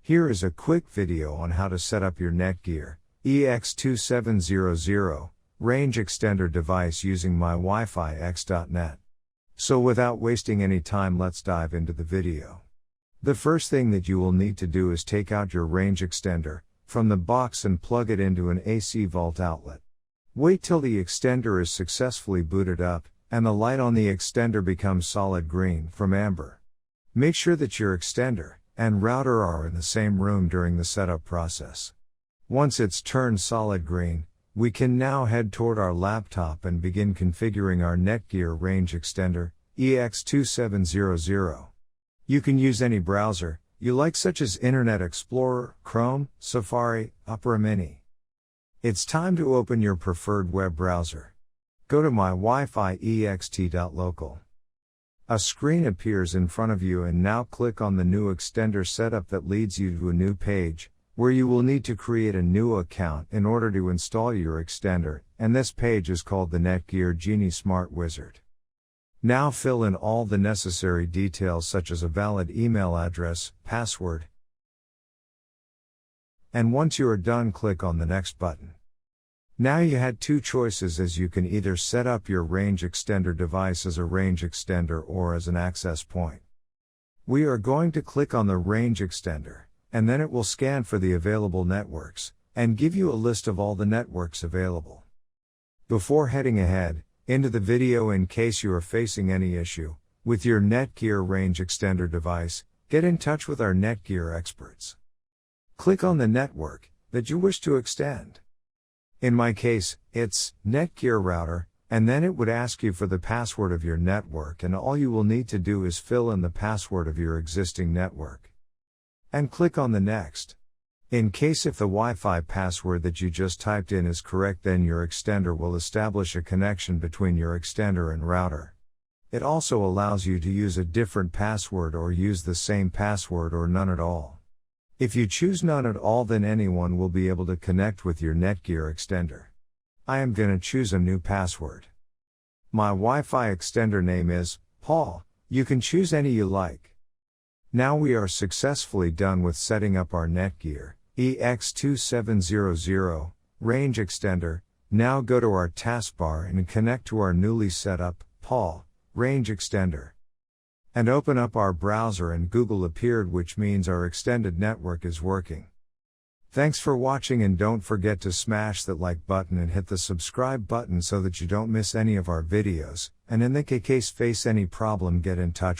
Here is a quick video on how to set up your Netgear EX2700 range extender device using mywifiext.net. So without wasting any time, let's dive into the video. The first thing that you will need to do is take out your range extender from the box and plug it into an AC volt outlet. Wait till the extender is successfully booted up and the light on the extender becomes solid green from amber. Make sure that your extender and router are in the same room during the setup process. Once it's turned solid green, we can now head toward our laptop and begin configuring our Netgear Range Extender EX2700. You can use any browser you like, such as Internet Explorer, Chrome, Safari, Opera Mini. It's time to open your preferred web browser. Go to mywifiext.local. A screen appears in front of you, and now click on the new extender setup that leads you to a new page, where you will need to create a new account in order to install your extender, and this page is called the Netgear Genie Smart Wizard. Now fill in all the necessary details such as a valid email address, password, and once you are done, click on the next button. Now you had two choices, as you can either set up your range extender device as a range extender or as an access point. We are going to click on the range extender, and then it will scan for the available networks, and give you a list of all the networks available. Before heading ahead into the video, in case you are facing any issue with your Netgear range extender device, get in touch with our Netgear experts. Click on the network that you wish to extend. In my case, it's Netgear router, and then it would ask you for the password of your network, and all you will need to do is fill in the password of your existing network. And click on the next. In case if the Wi-Fi password that you just typed in is correct, then your extender will establish a connection between your extender and router. It also allows you to use a different password or use the same password or none at all. If you choose none at all, then anyone will be able to connect with your Netgear extender. I am gonna choose a new password. My Wi-Fi extender name is Paul. You can choose any you like. Now we are successfully done with setting up our Netgear EX2700 range extender. Now go to our taskbar and connect to our newly set up Paul range extender. And open up our browser, and Google appeared, which means our extended network is working. Thanks for watching, and don't forget to smash that like button and hit the subscribe button so that you don't miss any of our videos, and in the case face any problem, get in touch